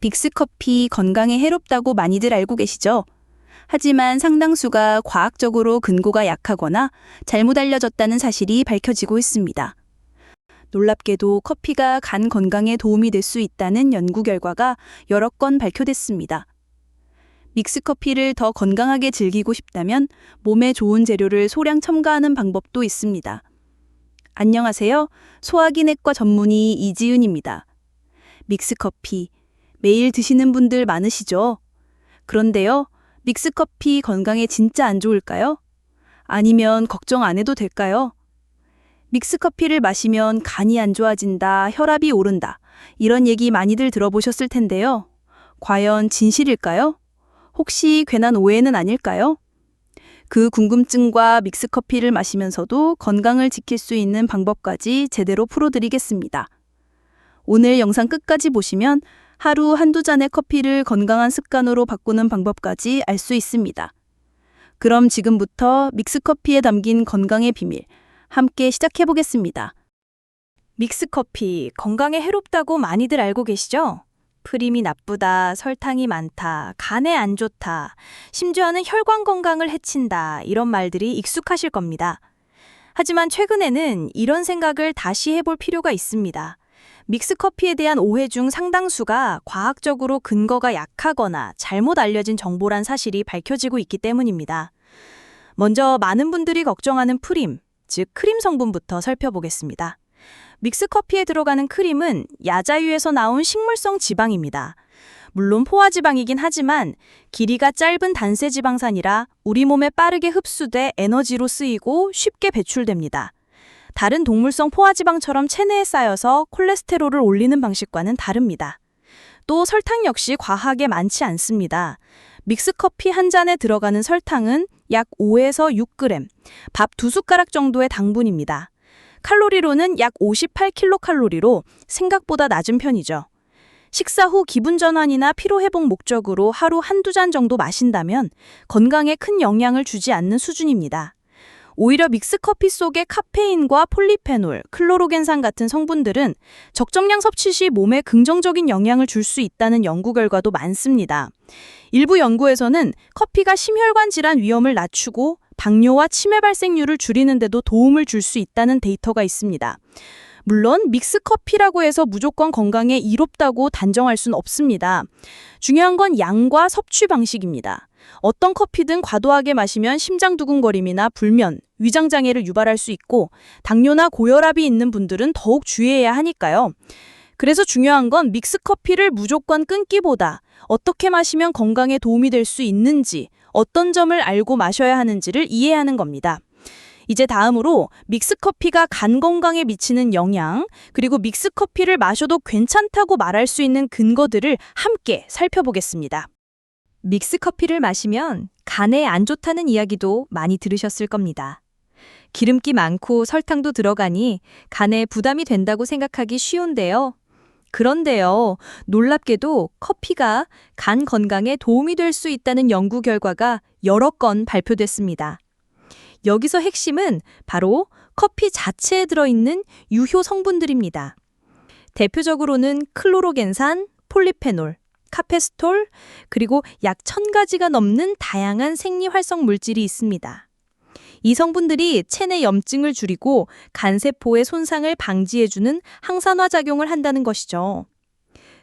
빅스커피 건강에 해롭다고 많이들 알고 계시죠? 하지만 상당수가 과학적으로 근거가 약하거나 잘못 알려졌다는 사실이 밝혀지고 있습니다. 놀랍게도 커피가 간 건강에 도움이 될 수 있다는 연구 결과가 여러 건 발표됐습니다. 믹스커피를 더 건강하게 즐기고 싶다면 몸에 좋은 재료를 소량 첨가하는 방법도 있습니다. 안녕하세요. 소화기내과 전문의 이지은입니다. 믹스커피, 매일 드시는 분들 많으시죠? 그런데요, 믹스커피 건강에 진짜 안 좋을까요? 아니면 걱정 안 해도 될까요? 믹스커피를 마시면 간이 안 좋아진다, 혈압이 오른다, 이런 얘기 많이들 들어보셨을 텐데요. 과연 진실일까요? 혹시 괜한 오해는 아닐까요? 그 궁금증과 믹스커피를 마시면서도 건강을 지킬 수 있는 방법까지 제대로 풀어드리겠습니다. 오늘 영상 끝까지 보시면 하루 한두 잔의 커피를 건강한 습관으로 바꾸는 방법까지 알 수 있습니다. 그럼 지금부터 믹스커피에 담긴 건강의 비밀, 함께 시작해보겠습니다. 믹스커피, 건강에 해롭다고 많이들 알고 계시죠? 프림이 나쁘다, 설탕이 많다, 간에 안 좋다, 심지어는 혈관 건강을 해친다, 이런 말들이 익숙하실 겁니다. 하지만 최근에는 이런 생각을 다시 해볼 필요가 있습니다. 믹스커피에 대한 오해 중 상당수가 과학적으로 근거가 약하거나 잘못 알려진 정보란 사실이 밝혀지고 있기 때문입니다. 먼저 많은 분들이 걱정하는 프림, 즉 크림 성분부터 살펴보겠습니다. 믹스커피에 들어가는 크림은 야자유에서 나온 식물성 지방입니다. 물론 포화지방이긴 하지만 길이가 짧은 단세지방산이라 우리 몸에 빠르게 흡수돼 에너지로 쓰이고 쉽게 배출됩니다. 다른 동물성 포화지방처럼 체내에 쌓여서 콜레스테롤을 올리는 방식과는 다릅니다. 또 설탕 역시 과하게 많지 않습니다. 믹스커피 한 잔에 들어가는 설탕은 약 5에서 6g, 밥 2숟가락 정도의 당분입니다. 칼로리로는 약 58kcal로 생각보다 낮은 편이죠. 식사 후 기분 전환이나 피로 회복 목적으로 하루 한두 잔 정도 마신다면 건강에 큰 영향을 주지 않는 수준입니다. 오히려 믹스커피 속의 카페인과 폴리페놀, 클로로겐산 같은 성분들은 적정량 섭취 시 몸에 긍정적인 영향을 줄 수 있다는 연구 결과도 많습니다. 일부 연구에서는 커피가 심혈관 질환 위험을 낮추고 당뇨와 치매 발생률을 줄이는 데도 도움을 줄 수 있다는 데이터가 있습니다. 물론 믹스커피라고 해서 무조건 건강에 이롭다고 단정할 수는 없습니다. 중요한 건 양과 섭취 방식입니다. 어떤 커피든 과도하게 마시면 심장 두근거림이나 불면, 위장장애를 유발할 수 있고 당뇨나 고혈압이 있는 분들은 더욱 주의해야 하니까요. 그래서 중요한 건 믹스커피를 무조건 끊기보다 어떻게 마시면 건강에 도움이 될 수 있는지, 어떤 점을 알고 마셔야 하는지를 이해하는 겁니다. 이제 다음으로 믹스커피가 간 건강에 미치는 영향, 그리고 믹스커피를 마셔도 괜찮다고 말할 수 있는 근거들을 함께 살펴보겠습니다. 믹스커피를 마시면 간에 안 좋다는 이야기도 많이 들으셨을 겁니다. 기름기 많고 설탕도 들어가니 간에 부담이 된다고 생각하기 쉬운데요. 그런데요, 놀랍게도 커피가 간 건강에 도움이 될 수 있다는 연구 결과가 여러 건 발표됐습니다. 여기서 핵심은 바로 커피 자체에 들어있는 유효 성분들입니다. 대표적으로는 클로로겐산, 폴리페놀, 카페스톨, 그리고 약 1000가지가 넘는 다양한 생리활성 물질이 있습니다. 이 성분들이 체내 염증을 줄이고 간세포의 손상을 방지해주는 항산화 작용을 한다는 것이죠.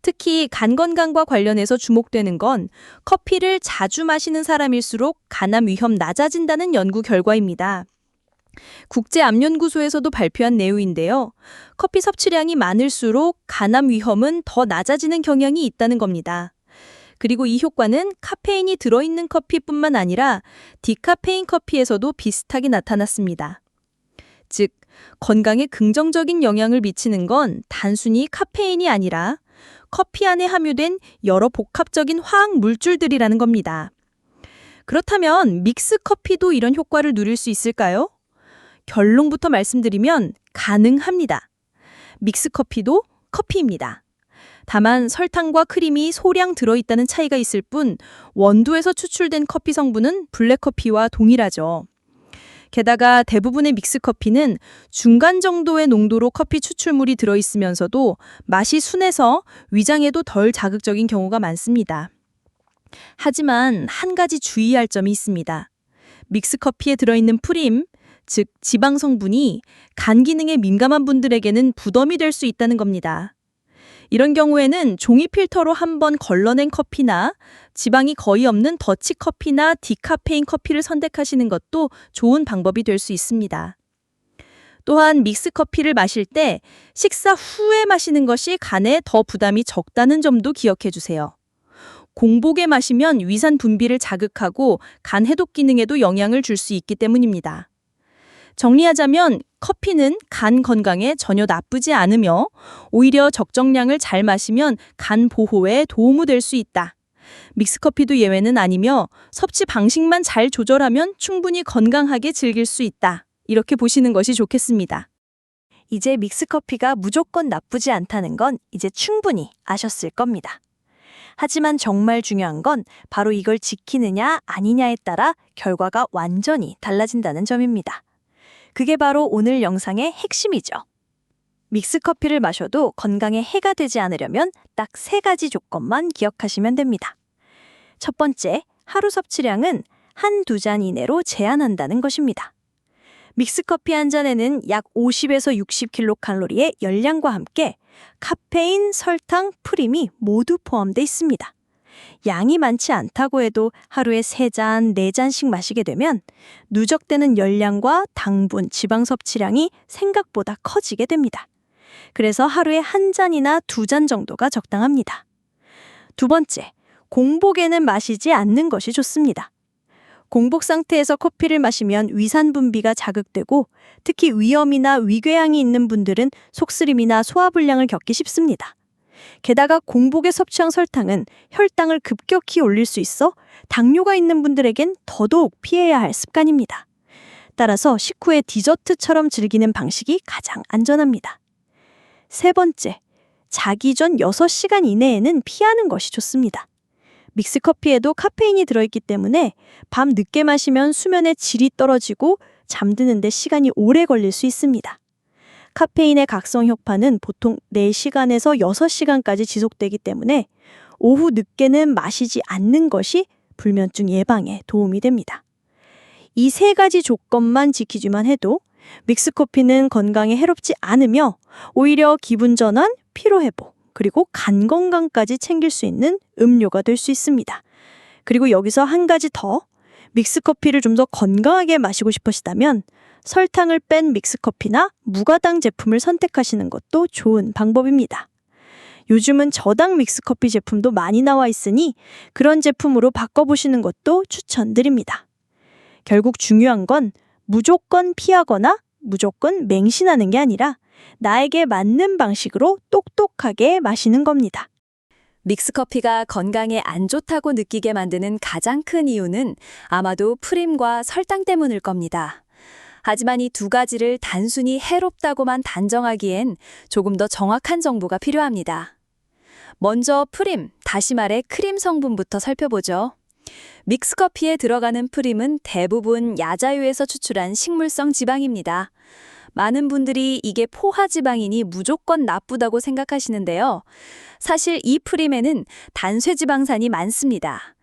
특히 간 건강과 관련해서 주목되는 건 커피를 자주 마시는 사람일수록 간암 위험 낮아진다는 연구 결과입니다. 국제암연구소에서도 발표한 내용인데요. 커피 섭취량이 많을수록 간암 위험은 더 낮아지는 경향이 있다는 겁니다. 그리고 이 효과는 카페인이 들어있는 커피뿐만 아니라 디카페인 커피에서도 비슷하게 나타났습니다. 즉, 건강에 긍정적인 영향을 미치는 건 단순히 카페인이 아니라 커피 안에 함유된 여러 복합적인 화학 물질들이라는 겁니다. 그렇다면 믹스커피도 이런 효과를 누릴 수 있을까요? 결론부터 말씀드리면 가능합니다. 믹스커피도 커피입니다. 다만 설탕과 크림이 소량 들어있다는 차이가 있을 뿐 원두에서 추출된 커피 성분은 블랙커피와 동일하죠. 게다가 대부분의 믹스커피는 중간 정도의 농도로 커피 추출물이 들어있으면서도 맛이 순해서 위장에도 덜 자극적인 경우가 많습니다. 하지만 한 가지 주의할 점이 있습니다. 믹스커피에 들어있는 프림, 즉 지방 성분이 간 기능에 민감한 분들에게는 부담이 될 수 있다는 겁니다. 이런 경우에는 종이 필터로 한번 걸러낸 커피나 지방이 거의 없는 더치커피나 디카페인 커피를 선택하시는 것도 좋은 방법이 될 수 있습니다. 또한 믹스커피를 마실 때 식사 후에 마시는 것이 간에 더 부담이 적다는 점도 기억해 주세요. 공복에 마시면 위산 분비를 자극하고 간 해독 기능에도 영향을 줄 수 있기 때문입니다. 정리하자면 커피는 간 건강에 전혀 나쁘지 않으며 오히려 적정량을 잘 마시면 간 보호에 도움이 될 수 있다. 믹스커피도 예외는 아니며 섭취 방식만 잘 조절하면 충분히 건강하게 즐길 수 있다. 이렇게 보시는 것이 좋겠습니다. 이제 믹스커피가 무조건 나쁘지 않다는 건 이제 충분히 아셨을 겁니다. 하지만 정말 중요한 건 바로 이걸 지키느냐 아니냐에 따라 결과가 완전히 달라진다는 점입니다. 그게 바로 오늘 영상의 핵심이죠. 믹스커피를 마셔도 건강에 해가 되지 않으려면 딱 3가지 조건만 기억하시면 됩니다. 첫 번째, 하루 섭취량은 1~2잔 이내로 제한한다는 것입니다. 믹스커피 한 잔에는 약 50에서 60kcal의 열량과 함께 카페인, 설탕, 프림이 모두 포함되어 있습니다. 양이 많지 않다고 해도 하루에 3잔, 4잔씩 마시게 되면 누적되는 열량과 당분, 지방 섭취량이 생각보다 커지게 됩니다. 그래서 하루에 1잔이나 2잔 정도가 적당합니다. 두 번째, 공복에는 마시지 않는 것이 좋습니다. 공복 상태에서 커피를 마시면 위산 분비가 자극되고 특히 위염이나 위궤양이 있는 분들은 속쓰림이나 소화불량을 겪기 쉽습니다. 게다가 공복에 섭취한 설탕은 혈당을 급격히 올릴 수 있어 당뇨가 있는 분들에겐 더더욱 피해야 할 습관입니다. 따라서 식후에 디저트처럼 즐기는 방식이 가장 안전합니다. 세 번째, 자기 전 6시간 이내에는 피하는 것이 좋습니다. 믹스커피에도 카페인이 들어있기 때문에 밤 늦게 마시면 수면의 질이 떨어지고 잠드는 데 시간이 오래 걸릴 수 있습니다. 카페인의 각성 효과는 보통 4시간에서 6시간까지 지속되기 때문에 오후 늦게는 마시지 않는 것이 불면증 예방에 도움이 됩니다. 이 3가지 조건만 지키지만 해도 믹스커피는 건강에 해롭지 않으며 오히려 기분 전환, 피로 회복, 그리고 간 건강까지 챙길 수 있는 음료가 될 수 있습니다. 그리고 여기서 한 가지 더, 믹스커피를 좀 더 건강하게 마시고 싶으시다면 설탕을 뺀 믹스커피나 무가당 제품을 선택하시는 것도 좋은 방법입니다. 요즘은 저당 믹스커피 제품도 많이 나와 있으니 그런 제품으로 바꿔보시는 것도 추천드립니다. 결국 중요한 건 무조건 피하거나 무조건 맹신하는 게 아니라 나에게 맞는 방식으로 똑똑하게 마시는 겁니다. 믹스커피가 건강에 안 좋다고 느끼게 만드는 가장 큰 이유는 아마도 프림과 설탕 때문일 겁니다. 하지만 이 2가지를 단순히 해롭다고만 단정하기엔 조금 더 정확한 정보가 필요합니다. 먼저 프림, 다시 말해 크림 성분부터 살펴보죠. 믹스커피에 들어가는 프림은 대부분 야자유에서 추출한 식물성 지방입니다. 많은 분들이 이게 포화지방이니 무조건 나쁘다고 생각하시는데요. 사실 이 프림에는 단쇄지방산이 많습니다.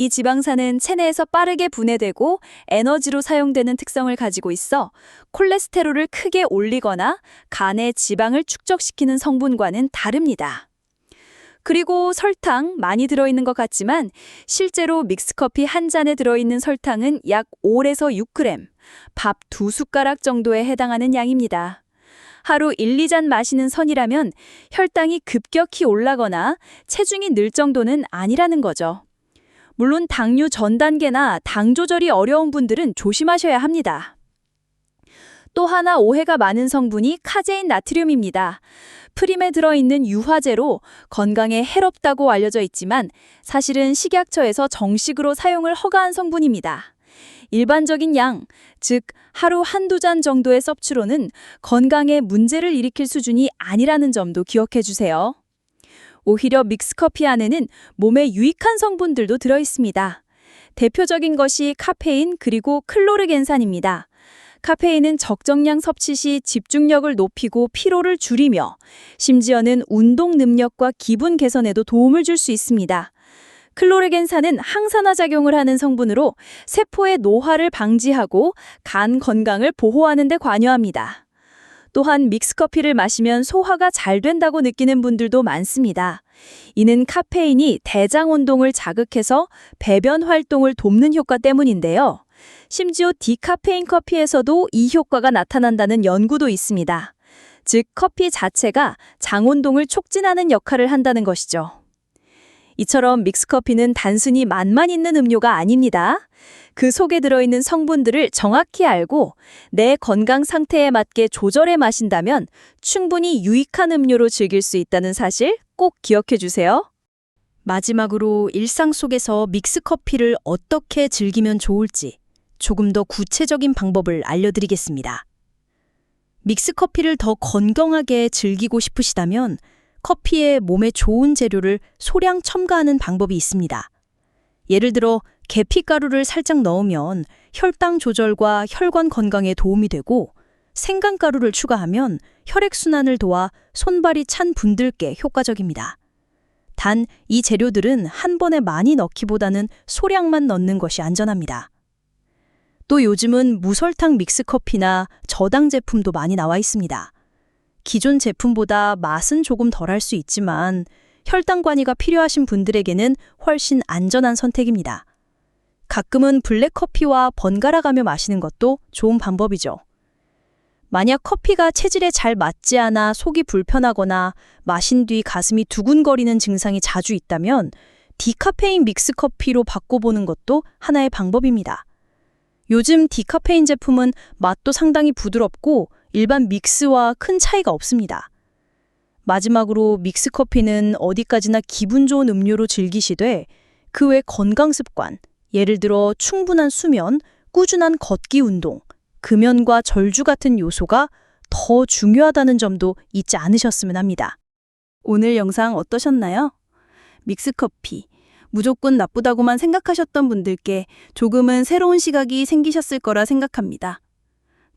이 지방산은 체내에서 빠르게 분해되고 에너지로 사용되는 특성을 가지고 있어 콜레스테롤을 크게 올리거나 간에 지방을 축적시키는 성분과는 다릅니다. 그리고 설탕 많이 들어있는 것 같지만 실제로 믹스커피 한 잔에 들어있는 설탕은 약 5에서 6g, 밥 2숟가락 정도에 해당하는 양입니다. 하루 1~2잔 마시는 선이라면 혈당이 급격히 올라거나 체중이 늘 정도는 아니라는 거죠. 물론 당류 전 단계나 당 조절이 어려운 분들은 조심하셔야 합니다. 또 하나 오해가 많은 성분이 카제인 나트륨입니다. 프림에 들어있는 유화제로 건강에 해롭다고 알려져 있지만 사실은 식약처에서 정식으로 사용을 허가한 성분입니다. 일반적인 양, 즉 하루 1~2잔 정도의 섭취로는 건강에 문제를 일으킬 수준이 아니라는 점도 기억해 주세요. 오히려 믹스커피 안에는 몸에 유익한 성분들도 들어있습니다. 대표적인 것이 카페인 그리고 클로르겐산입니다. 카페인은 적정량 섭취 시 집중력을 높이고 피로를 줄이며 심지어는 운동 능력과 기분 개선에도 도움을 줄 수 있습니다. 클로레겐산은 항산화 작용을 하는 성분으로 세포의 노화를 방지하고 간 건강을 보호하는 데 관여합니다. 또한 믹스커피를 마시면 소화가 잘 된다고 느끼는 분들도 많습니다. 이는 카페인이 대장 운동을 자극해서 배변 활동을 돕는 효과 때문인데요. 심지어 디카페인 커피에서도 이 효과가 나타난다는 연구도 있습니다. 즉, 커피 자체가 장 운동을 촉진하는 역할을 한다는 것이죠. 이처럼 믹스커피는 단순히 맛만 있는 음료가 아닙니다. 그 속에 들어있는 성분들을 정확히 알고 내 건강 상태에 맞게 조절해 마신다면 충분히 유익한 음료로 즐길 수 있다는 사실 꼭 기억해 주세요. 마지막으로 일상 속에서 믹스커피를 어떻게 즐기면 좋을지 조금 더 구체적인 방법을 알려드리겠습니다. 믹스커피를 더 건강하게 즐기고 싶으시다면 커피에 몸에 좋은 재료를 소량 첨가하는 방법이 있습니다. 예를 들어 계피가루를 살짝 넣으면 혈당 조절과 혈관 건강에 도움이 되고 생강가루를 추가하면 혈액순환을 도와 손발이 찬 분들께 효과적입니다. 단, 이 재료들은 한 번에 많이 넣기보다는 소량만 넣는 것이 안전합니다. 또 요즘은 무설탕 믹스커피나 저당 제품도 많이 나와 있습니다. 기존 제품보다 맛은 조금 덜할 수 있지만 혈당 관리가 필요하신 분들에게는 훨씬 안전한 선택입니다. 가끔은 블랙커피와 번갈아 가며 마시는 것도 좋은 방법이죠. 만약 커피가 체질에 잘 맞지 않아 속이 불편하거나 마신 뒤 가슴이 두근거리는 증상이 자주 있다면 디카페인 믹스커피로 바꿔보는 것도 하나의 방법입니다. 요즘 디카페인 제품은 맛도 상당히 부드럽고 일반 믹스와 큰 차이가 없습니다. 마지막으로 믹스커피는 어디까지나 기분 좋은 음료로 즐기시되 그 외 건강 습관, 예를 들어 충분한 수면, 꾸준한 걷기 운동, 금연과 절주 같은 요소가 더 중요하다는 점도 잊지 않으셨으면 합니다. 오늘 영상 어떠셨나요? 믹스커피, 무조건 나쁘다고만 생각하셨던 분들께 조금은 새로운 시각이 생기셨을 거라 생각합니다.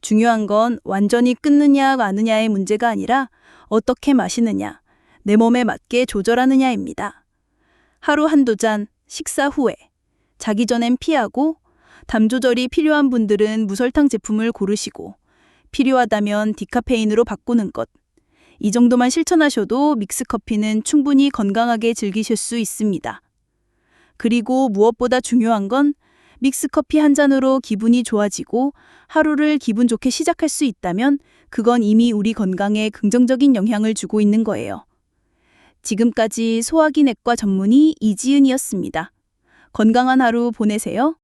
중요한 건 완전히 끊느냐 마느냐의 문제가 아니라 어떻게 마시느냐, 내 몸에 맞게 조절하느냐입니다. 하루 한두 잔, 식사 후에, 자기 전엔 피하고, 담 조절이 필요한 분들은 무설탕 제품을 고르시고, 필요하다면 디카페인으로 바꾸는 것. 이 정도만 실천하셔도 믹스커피는 충분히 건강하게 즐기실 수 있습니다. 그리고 무엇보다 중요한 건 믹스커피 한 잔으로 기분이 좋아지고 하루를 기분 좋게 시작할 수 있다면 그건 이미 우리 건강에 긍정적인 영향을 주고 있는 거예요. 지금까지 소화기내과 전문의 이지은이었습니다. 건강한 하루 보내세요.